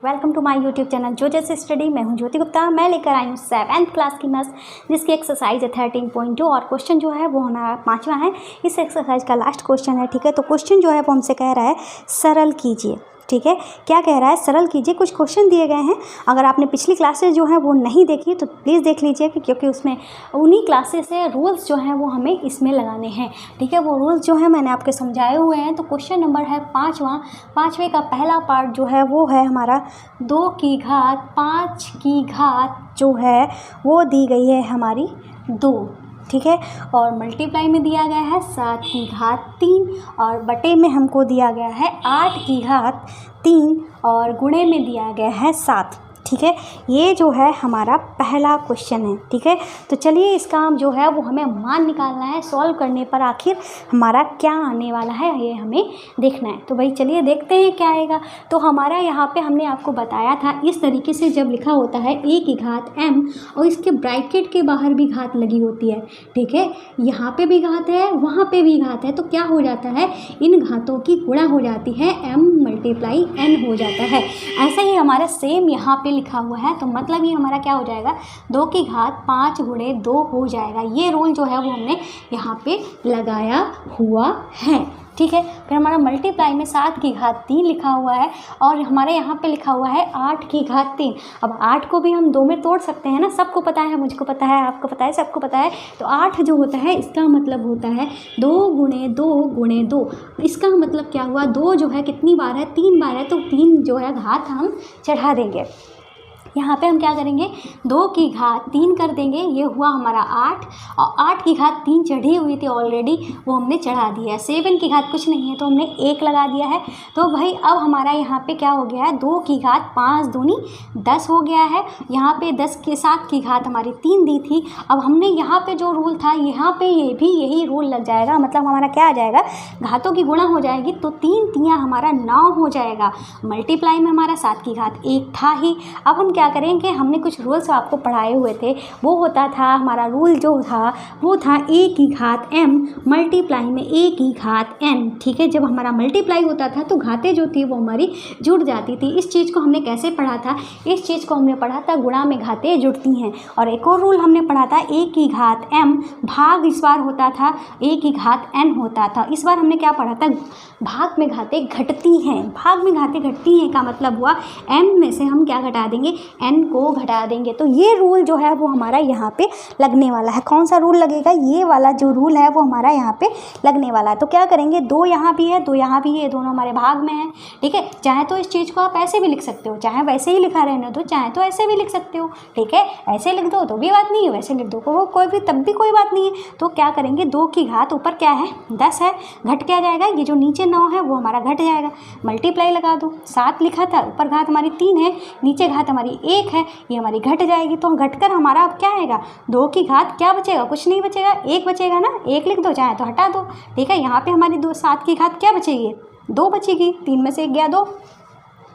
Welcome to my YouTube channel जोजेस study. मैं हूं ज्योति गुप्ता। मैं लेकर आई हूं 7th क्लास की मैथ्स, जिसकी एक्सरसाइज है 13.2 और क्वेश्चन जो है वो हमारा 5वां है। इस एक्सरसाइज का लास्ट क्वेश्चन है, ठीक है। तो क्वेश्चन जो है वो हमसे कह रहा है सरल कीजिए, ठीक है। क्या कह रहा है? सरल कीजिए। कुछ क्वेश्चन दिए गए हैं, अगर आपने पिछली क्लासेस जो हैं वो नहीं देखी तो प्लीज़ देख लीजिए, क्योंकि उसमें उन्हीं क्लासेस से रूल्स जो हैं वो हमें इसमें लगाने हैं, ठीक है। वो रूल्स जो हैं मैंने आपके समझाए हुए हैं। तो क्वेश्चन नंबर है 5वें का पहला पार्ट जो है वो है हमारा 2 की घात 5 की घात जो है वो दी गई है हमारी 2, ठीक है। और मल्टीप्लाई में दिया गया है 7 की घात 3 और बटे में हमको दिया गया है 8 की घात 3 और गुणे में दिया गया है 7, ठीक है। ये जो है हमारा पहला क्वेश्चन है, ठीक है। तो चलिए इसका हम जो है वो हमें मान निकालना है। सॉल्व करने पर आखिर हमारा क्या आने वाला है ये हमें देखना है। तो भाई चलिए देखते हैं क्या आएगा। तो हमारा यहाँ पे हमने आपको बताया था इस तरीके से जब लिखा होता है a की घात m और इसके ब्रैकेट के बाहर भी घात लगी होती है, ठीक है। यहाँ पे भी घात है, वहाँ पे भी घात है, तो क्या हो जाता है, इन घातों की गुणा हो जाती है, m × n हो जाता है। ऐसा ही हमारा सेम यहाँ पे लिखा हुआ है, तो मतलब ये हमारा क्या हो जाएगा, 2 की घात 5 × 2 हो जाएगा। ये रूल जो है वो हमने यहाँ पे लगाया हुआ है, ठीक है। फिर हमारा मल्टीप्लाई में 7 की घात 3 लिखा हुआ है और हमारे यहाँ पे लिखा हुआ है 8 की घात 3। अब 8 को भी हम 2 में तोड़ सकते हैं ना, सबको पता है, मुझको पता है, आपको पता है, सबको पता है। तो 8 जो होता है इसका मतलब होता है 2 × 2 × 2। इसका मतलब क्या हुआ, 2 जो है कितनी बार है, 3 बार है, तो 3 जो है घात हम चढ़ा देंगे। यहाँ पे हम क्या करेंगे, 2 की घात 3 कर देंगे, ये हुआ हमारा 8 और 8 की घात 3 चढ़ी हुई थी ऑलरेडी, वो हमने चढ़ा दिया है। 7 की घात कुछ नहीं है तो हमने 1 लगा दिया है। तो भाई अब हमारा यहाँ पे क्या हो गया है, 2 की घात 5 दूनी 10 हो गया है। यहाँ पे 10 के 7 की घात हमारी 3 दी थी। अब हमने यहाँ पे जो रूल था यहाँ पे ये भी यही रूल लग जाएगा, मतलब हमारा क्या आ जाएगा, घातों की गुणा हो जाएगी तो 3 3 हमारा 9 हो जाएगा। मल्टीप्लाई में हमारा 7 की घात 1 था ही। अब हम क्या करेंगे, हमने कुछ रूल्स आपको पढ़ाए हुए थे, वो होता था हमारा रूल जो था वो था a की घात m मल्टीप्लाई में a की घात n, ठीक है। जब हमारा मल्टीप्लाई होता था तो घातें जो थी वो हमारी जुड़ जाती थी। इस चीज़ को हमने कैसे पढ़ा था, इस चीज़ को हमने पढ़ा था गुणा में घातें जुड़ती हैं। और एक और रूल हमने पढ़ा था a की घात m भाग इस बार होता था a की घात n होता था। इस बार हमने क्या पढ़ा था, भाग में घातें घटती हैं। भाग में घातें घटती हैं का मतलब हुआ m में से हम क्या घटा देंगे, n को घटा देंगे। तो ये रूल जो है वो हमारा यहाँ पे लगने वाला है। कौन सा रूल लगेगा, ये वाला जो रूल है वो हमारा यहाँ पे लगने वाला है। तो क्या करेंगे, 2 यहाँ भी है, 2 यहाँ भी है, दोनों हमारे भाग में है, ठीक है। चाहे तो इस चीज़ को आप ऐसे भी लिख सकते हो, चाहे वैसे ही लिखा रहने दो, चाहे तो ऐसे भी लिख सकते हो, ठीक है। ऐसे लिख दो तो भी बात नहीं है, वैसे लिख दो कोई भी तब भी कोई बात नहीं है। तो क्या करेंगे, 2 की घात ऊपर क्या है 10 है, घट क्या जाएगा, ये जो नीचे 9 है वो हमारा घट जाएगा। मल्टीप्लाई लगा दो, 7 लिखा था, ऊपर घात हमारी 3 है, नीचे घात हमारी 1 है, ये हमारी घट जाएगी। तो घटकर हमारा अब क्या आएगा, 2 की घात क्या बचेगा, कुछ नहीं बचेगा, 1 बचेगा ना, 1 लिख दो, चाहे तो हटा दो, ठीक है। यहाँ पे हमारी 7 की घात क्या बचेगी, 2 बचेगी, 3 में से 1 गया 2,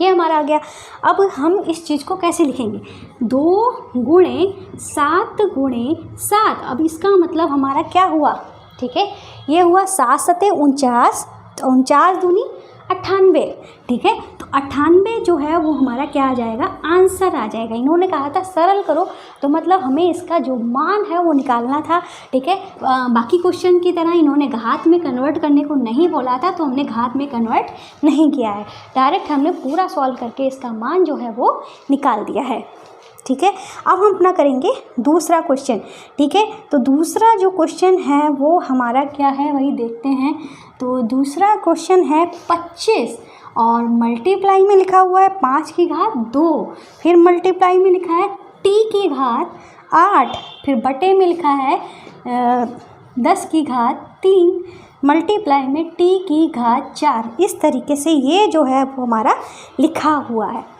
ये हमारा आ गया। अब हम इस चीज़ को कैसे लिखेंगे, 2 × 7 × 7। अब इसका मतलब हमारा क्या हुआ, ठीक है, ये हुआ 7 × 7 = 49, 49 दूनी 98, ठीक है। तो 98 जो है वो हमारा क्या आ जाएगा, आंसर आ जाएगा। इन्होंने कहा था सरल करो, तो मतलब हमें इसका जो मान है वो निकालना था, ठीक है। बाकी क्वेश्चन की तरह इन्होंने घात में कन्वर्ट करने को नहीं बोला था, तो हमने घात में कन्वर्ट नहीं किया है, डायरेक्ट हमने पूरा सॉल्व करके इसका मान जो है वो निकाल दिया है, ठीक है। अब हम अपना करेंगे दूसरा क्वेश्चन, ठीक है। तो दूसरा जो क्वेश्चन है वो हमारा क्या है वही देखते हैं। तो दूसरा क्वेश्चन है 25 और मल्टीप्लाई में लिखा हुआ है 5 की घात 2, फिर मल्टीप्लाई में लिखा है t की घात 8, फिर बटे में लिखा है 10 की घात 3, मल्टीप्लाई में t की घात 4। इस तरीके से ये जो है वो हमारा लिखा हुआ है।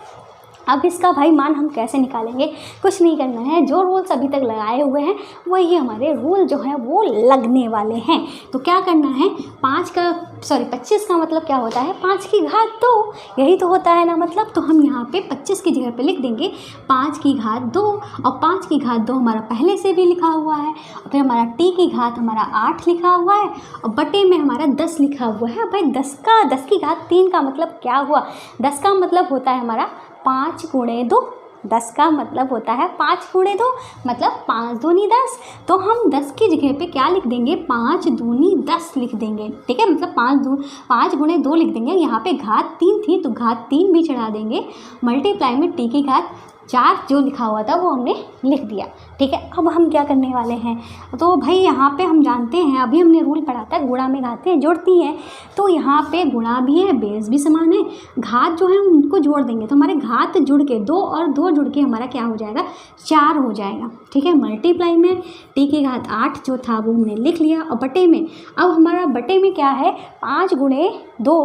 अब इसका भाई मान हम कैसे निकालेंगे, कुछ नहीं करना है, जो रूल्स अभी तक लगाए हुए हैं वही हमारे रूल जो हैं वो लगने वाले हैं। तो क्या करना है, 25 का मतलब क्या होता है, 5 की घात 2, यही तो होता है ना मतलब। तो हम यहाँ पे 25 की जगह पे लिख देंगे 5 की घात 2 और 5 की घात 2 हमारा पहले से भी लिखा हुआ है, और फिर हमारा t की घात हमारा 8 लिखा हुआ है और बटे में हमारा 10 लिखा हुआ है। भाई 10 की घात 3 का मतलब क्या हुआ, 10 का मतलब होता है हमारा 5 गुणे 2, 10 का मतलब होता है 5 गुणे 2 मतलब 5 दूनी 10। तो हम 10 की जगह पे क्या लिख देंगे, 5 दूनी 10 लिख देंगे, ठीक है। मतलब 5 गुणे 2 लिख देंगे। यहाँ पे घात 3 थी तो घात 3 भी चढ़ा देंगे। मल्टीप्लाई में t की घात 4 जो लिखा हुआ था वो हमने लिख दिया, ठीक है। अब हम क्या करने वाले हैं, तो भाई यहाँ पे हम जानते हैं, अभी हमने रूल पढ़ा था, गुणा में घातें जुड़ती हैं। तो यहाँ पे गुणा भी है, बेस भी समान है, घात जो है उनको जोड़ देंगे तो हमारे घात जुड़ के 2 और 2 जुड़ के हमारा क्या हो जाएगा, 4 हो जाएगा, ठीक है। मल्टीप्लाई में t की घात 8 जो था वो हमने लिख लिया। और बटे में, अब हमारा बटे में क्या है, 5 गुणे 2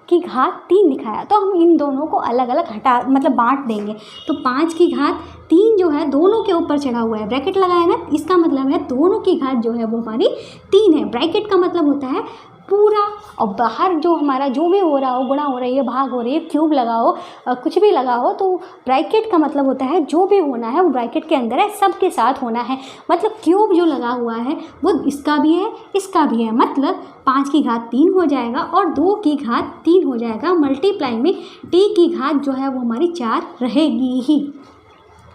की घात 3 लिखा है। तो हम इन दोनों को अलग अलग हटा मतलब बांट देंगे। तो 5 की घात 3 जो है दोनों के ऊपर चढ़ा हुआ है, ब्रैकेट लगाया ना, इसका मतलब है दोनों की घात जो है वो हमारी 3 है। ब्रैकेट का मतलब होता है पूरा, और बाहर जो हमारा जो भी हो रहा हो, गुणा हो रही है, भाग हो रही है, क्यूब लगाओ, कुछ भी लगाओ, तो ब्रैकेट का मतलब होता है जो भी होना है वो ब्रैकेट के अंदर है, सबके साथ होना है। मतलब क्यूब जो लगा हुआ है वो इसका भी है, इसका भी है, मतलब 5 की घात 3 हो जाएगा और 2 की घात 3 हो जाएगा। मल्टीप्लाई में t की घात जो है वो हमारी 4 रहेगी ही।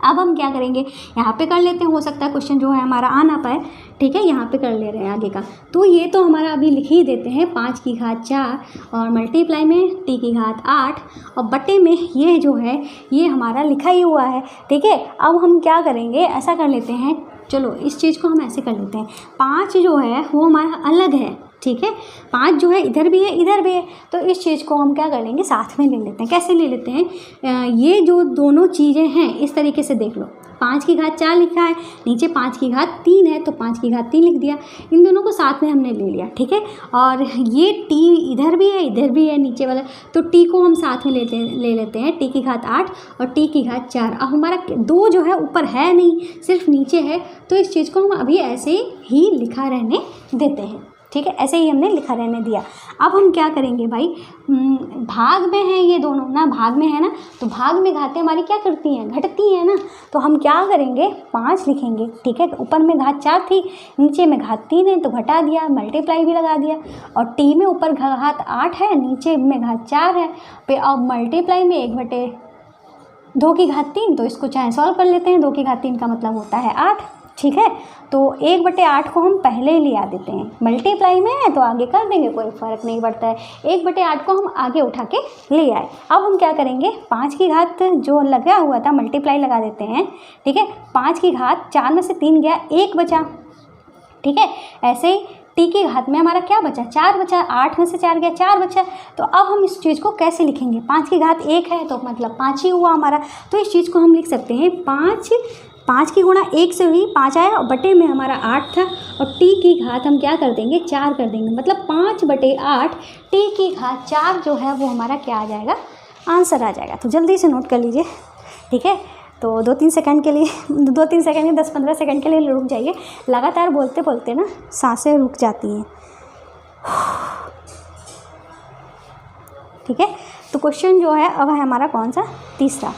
अब हम क्या करेंगे, यहाँ पे कर लेते हैं, हो सकता है क्वेश्चन जो है हमारा आ ना पाए, ठीक है। यहाँ पे कर ले रहे हैं आगे का। तो ये तो हमारा अभी लिख ही देते हैं, 5 की घात 4 और मल्टीप्लाई में t की घात 8 और बटे में ये जो है ये हमारा लिखा ही हुआ है, ठीक है। अब हम क्या करेंगे, ऐसा कर लेते हैं, चलो इस चीज़ को हम ऐसे कर लेते हैं, 5 जो है वो हमारा अलग है, ठीक है। 5 जो है इधर भी है इधर भी है, तो इस चीज़ को हम क्या कर लेंगे, साथ में ले लेते हैं। कैसे ले लेते हैं, ये जो दोनों चीज़ें हैं इस तरीके से देख लो, 5 की घात 4 लिखा है, नीचे 5 की घात 3 है तो 5 की घात 3 लिख दिया। इन दोनों को साथ में हमने ले लिया, ठीक है। और ये t इधर भी है इधर भी है नीचे वाला, तो t को हम साथ में ले लेते हैं, t की घात 8 और t की घात 4। अब हमारा 2 जो है ऊपर है नहीं, सिर्फ नीचे है, तो इस चीज़ को हम अभी ऐसे ही लिखा रहने देते हैं, ठीक है। ऐसे ही हमने लिखा रहने दिया। अब हम क्या करेंगे भाई, भाग में है ये दोनों ना, भाग में है ना, तो भाग में घातें हमारी क्या करती हैं, घटती हैं ना। तो हम क्या करेंगे, 5 लिखेंगे, ठीक है। ऊपर में घात 4 थी, नीचे में घात 3 है तो घटा दिया, मल्टीप्लाई भी लगा दिया। और t में ऊपर घात 8 है, नीचे में घात 4 है, पे अब मल्टीप्लाई में 1/2 की घात 3, तो इसको चाहे सॉल्व कर लेते हैं। 2 की घात 3 का मतलब होता है 8, ठीक है। तो 1/8 को हम पहले ले आ देते हैं, मल्टीप्लाई में है तो आगे कर देंगे, कोई फ़र्क नहीं पड़ता है। 1/8 को हम आगे उठा के ले आए। अब हम क्या करेंगे, 5 की घात जो लगा हुआ था मल्टीप्लाई लगा देते हैं, ठीक है। 5 की घात 4 में से 3 गया, 1 बचा, ठीक है। ऐसे ही t की घात में हमारा क्या बचा, 4 बचा, 8 में से 4 गया, 4 बचा। तो अब हम इस चीज़ को कैसे लिखेंगे, 5 की घात 1 है तो मतलब 5 ही हुआ हमारा। तो इस चीज़ को हम लिख सकते हैं 5 की गुणा 1 से हुई 5 आया, और बटे में हमारा 8 था, और t की घात हम क्या कर देंगे, 4 कर देंगे। मतलब 5/8 t की घात 4 जो है वो हमारा क्या आ जाएगा, आंसर आ जाएगा। तो जल्दी से नोट कर लीजिए, ठीक है। तो 2-3 सेकंड के लिए 2-3 सेकंड या 10-15 सेकंड के लिए रुक जाइए। लगातार बोलते बोलते ना सांसें रुक जाती हैं, ठीक है। तो क्वेश्चन जो है अब है हमारा कौन सा, तीसरा।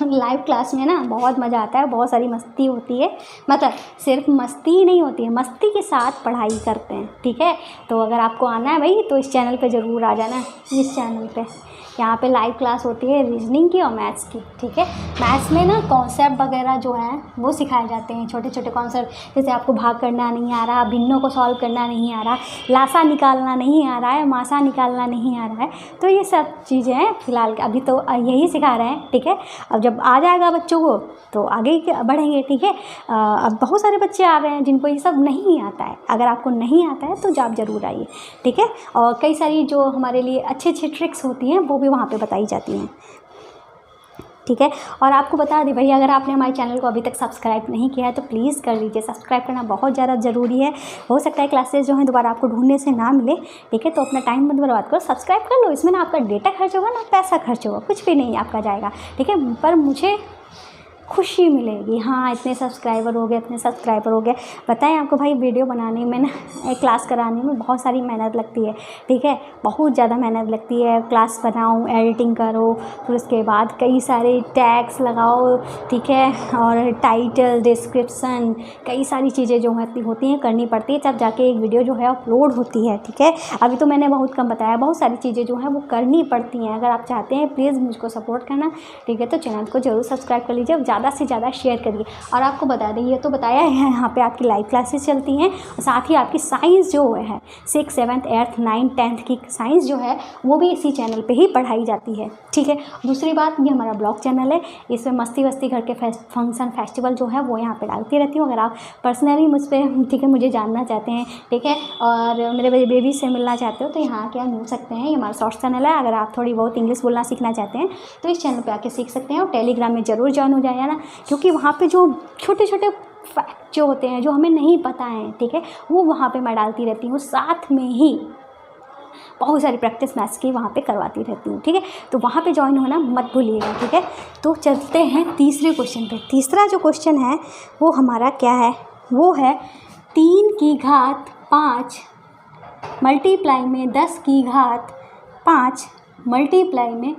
लाइव क्लास में ना बहुत मज़ा आता है, बहुत सारी मस्ती होती है, मतलब सिर्फ मस्ती ही नहीं होती है, मस्ती के साथ पढ़ाई करते हैं, ठीक है। तो अगर आपको आना है भाई तो इस चैनल पे ज़रूर आ जाना, इस चैनल पे। यहाँ पे लाइव क्लास होती है रीजनिंग की और मैथ्स की, ठीक है। मैथ्स में ना कॉन्सेप्ट वगैरह जो है वो सिखाए जाते हैं, छोटे छोटे कॉन्सेप्ट, जैसे आपको भाग करना नहीं आ रहा, भिन्नों को सॉल्व करना नहीं आ रहा, लासा निकालना नहीं आ रहा है, मासा निकालना नहीं आ रहा है, तो ये सब चीज़ें हैं फ़िलहाल अभी तो यही सिखा रहे हैं, ठीक है। अब जब आ जाएगा बच्चों को तो आगे बढ़ेंगे, ठीक है। अब बहुत सारे बच्चे आ रहे हैं जिनको ये सब नहीं आता है, अगर आपको नहीं आता है तो आप ज़रूर आइए, ठीक है। और कई सारी जो हमारे लिए अच्छी अच्छी ट्रिक्स होती हैं वो भी वहाँ पे बताई जाती हैं, ठीक है। और आपको बता दें भाई, अगर आपने हमारे चैनल को अभी तक सब्सक्राइब नहीं किया है तो प्लीज़ कर लीजिए, सब्सक्राइब करना बहुत ज़्यादा ज़रूरी है। हो सकता है क्लासेस जो हैं दोबारा आपको ढूंढने से ना मिले, ठीक है। तो अपना टाइम मत बर्बाद करो, सब्सक्राइब कर लो, इसमें ना आपका डेटा खर्च होगा ना पैसा खर्च होगा, कुछ भी नहीं आपका जाएगा, ठीक है। पर मुझे खुशी मिलेगी। हाँ, इतने सब्सक्राइबर हो गए, इतने सब्सक्राइबर हो गए। बताएं आपको भाई, वीडियो बनाने में ना, क्लास कराने में बहुत सारी मेहनत लगती है, ठीक है, बहुत ज़्यादा मेहनत लगती है। क्लास बनाओ, एडिटिंग करो, फिर उसके बाद कई सारे टैग्स लगाओ, ठीक है, और टाइटल, डिस्क्रिप्शन, कई सारी चीज़ें जो होती हैं करनी पड़ती है, तब जाके एक वीडियो जो है अपलोड होती है, ठीक है। अभी तो मैंने बहुत कम बताया, बहुत सारी चीज़ें जो हैं वो करनी पड़ती हैं। अगर आप चाहते हैं प्लीज़ मुझको सपोर्ट करना, ठीक है, तो चैनल को जरूर सब्सक्राइब कर लीजिए, ज़्यादा से ज़्यादा शेयर करिए। और आपको बता दें, ये तो बताया है, यहाँ पे आपकी लाइव क्लासेस चलती हैं, और साथ ही आपकी साइंस जो है 6, 7, 8, 9, 10 की साइंस जो है वो भी इसी चैनल पे ही पढ़ाई जाती है, ठीक है। दूसरी बात, ये हमारा ब्लॉग चैनल है, इसमें मस्ती वस्ती घर के फंक्शन फेस्टिवल जो है वो यहाँ पे डालती रहती हूँ। अगर आप पर्सनली मुझ पर, ठीक है, मुझे जानना चाहते हैं, ठीक है, और मेरे बेबी से मिलना चाहते हो तो यहाँ आके आप मिल सकते हैं। ये हमारा शॉर्ट्स चैनल है। अगर आप थोड़ी बहुत इंग्लिश बोलना सीखना चाहते हैं तो इस चैनल पे आके सीख सकते हैं, और टेलीग्राम में ज़रूर ज्वाइन हो जाइए ना, क्योंकि वहाँ पे जो छोटे छोटे फैक्ट जो होते हैं जो हमें नहीं पता है, ठीक है, वो वहाँ पे मैं डालती रहती हूँ। साथ में ही बहुत सारी प्रैक्टिस मैथ्स की वहाँ पे करवाती रहती हूँ, ठीक है। तो वहाँ पे ज्वाइन होना मत भूलिएगा, ठीक है। तो चलते हैं तीसरे क्वेश्चन पे। तीसरा जो क्वेश्चन है वो हमारा क्या है, वो है 3 की घात 5 मल्टीप्लाई में 10 की घात 5 मल्टीप्लाई में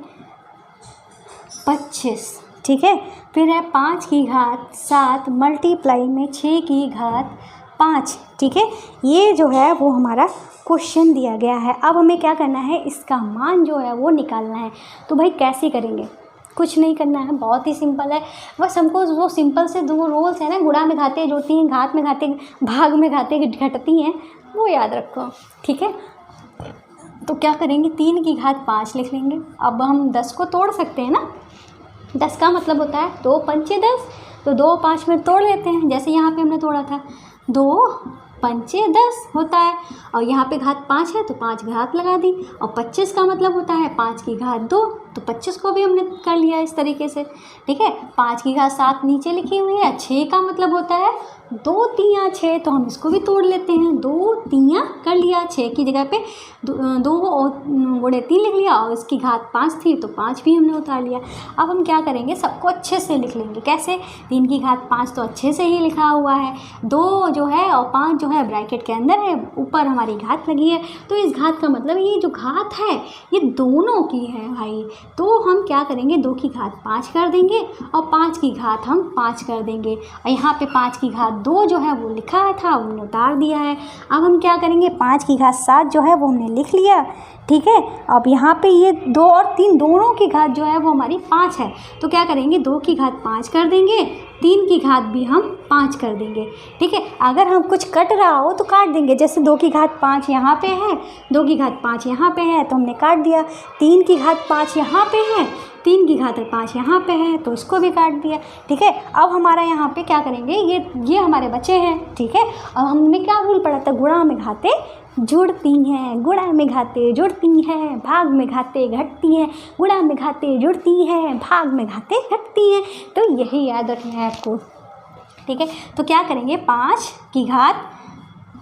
25, ठीक है। फिर है 5 की घात 7 मल्टीप्लाई में 6 की घात 5, ठीक है। ये जो है वो हमारा क्वेश्चन दिया गया है। अब हमें क्या करना है, इसका मान जो है वो निकालना है। तो भाई कैसे करेंगे, कुछ नहीं करना है, बहुत ही सिंपल है। बस हमको वो सिंपल से 2 रूल्स है ना, गुणा में घाते जोड़ती हैं, घात में घाते भाग में घाते घटती हैं, वो याद रखो, ठीक है। तो क्या करेंगे, 3 की घात 5 लिख लेंगे। अब हम 10 को तोड़ सकते हैं ना, 10 का मतलब होता है 2 पंचे 10, तो 2 5 में तोड़ लेते हैं, जैसे यहाँ पे हमने तोड़ा था, 2 पंचे 10 होता है, और यहाँ पे घात 5 है तो 5 घात लगा दी, और 25 का मतलब होता है 5 की घात 2, तो 25 को भी हमने कर लिया इस तरीके से, ठीक है। 5 की घात 7 नीचे लिखी हुई है, 6 का मतलब होता है 2 3 6, तो हम इसको भी तोड़ लेते हैं, 2 3 कर लिया, 6 की जगह पे 2 गुणे 3 लिख लिया, और इसकी घात 5 थी तो 5 भी हमने उतार लिया। अब हम क्या करेंगे, सबको अच्छे से लिख लेंगे। कैसे, 3 की घात 5 तो अच्छे से ही लिखा हुआ है, 2 जो है और 5 जो है ब्रैकेट के अंदर है, ऊपर हमारी घात लगी है, तो इस घात का मतलब ये जो घात है ये दोनों की है भाई। तो हम क्या करेंगे, 2 की घात 5 कर देंगे, और 5 की घात हम 5 कर देंगे, और यहाँ पे 5 की घात 2 जो है वो लिखा था, हमने उतार दिया है। अब हम क्या करेंगे, 5 की घात 7 जो है वो हमने लिख लिया, ठीक है। अब यहाँ पे ये 2 और 3 दोनों की घात जो है वो हमारी 5 है, तो क्या करेंगे, 2 की घात 5 कर देंगे, 3 की घात भी हम 5 कर देंगे, ठीक है। अगर हम कुछ कट रहा हो तो काट देंगे, जैसे 2 की घात 5 यहाँ पे है, 2 की घात 5 यहाँ पे है तो हमने काट दिया, 3 की घात 5 यहाँ पे है, 3 की घात 5 यहाँ पे है तो इसको भी काट दिया, ठीक है। अब हमारा यहाँ पे क्या करेंगे, ये हमारे बचे हैं, ठीक है। अब हमने क्या रूल पढ़ा था, गुणा में घाते जुड़ती हैं, गुणा में घाते जुड़ती हैं, भाग में घाते घटती हैं, गुणा में घाते जुड़ती हैं, भाग में घाते घटती हैं, तो यही याद रखना है आपको, ठीक है। तो क्या करेंगे, 5 की घात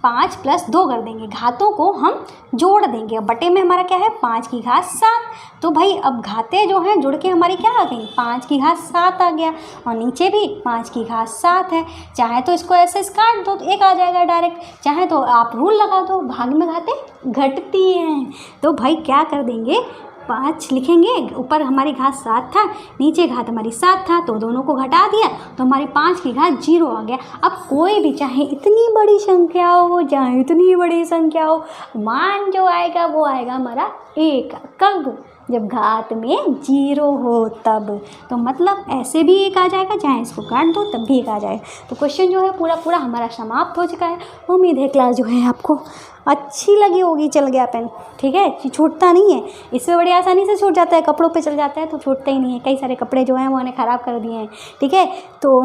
5 + 2 कर देंगे, घातों को हम जोड़ देंगे। अब बटे में हमारा क्या है, 5 की घात 7, तो भाई अब घातें जो हैं जुड़ के हमारी क्या आ गई, 5 की घात 7 आ गया, और नीचे भी 5 की घात 7 है। चाहे तो इसको ऐसे काट दो तो 1 आ जाएगा डायरेक्ट, चाहे तो आप रूल लगा दो, भाग में घातें घटती हैं, तो भाई क्या कर देंगे, 5 लिखेंगे, ऊपर हमारी घात 7 था, नीचे घात हमारी 7 था, तो दोनों को घटा दिया तो हमारी 5 की घात 0 आ गया। अब कोई भी चाहे इतनी बड़ी संख्या हो, चाहे इतनी बड़ी संख्या हो, मान जो आएगा वो आएगा हमारा 1। कब, जब घात में 0 हो तब, तो मतलब ऐसे भी 1 आ जाएगा, चाहे इसको काट दो तब भी 1 आ जाएगा। तो क्वेश्चन जो है पूरा हमारा समाप्त हो चुका है। उम्मीद है क्लास जो है आपको अच्छी लगी होगी। चल गया पेन, ठीक है, छूटता नहीं है, इससे बड़ी आसानी से छूट जाता है, कपड़ों पे चल जाता है तो छूटता ही नहीं है। कई सारे कपड़े जो हैं वो उन्हें ख़राब कर दिए हैं, ठीक है। तो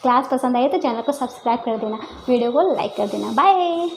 क्लास पसंद आई तो चैनल को सब्सक्राइब कर देना, वीडियो को लाइक कर देना। बाय।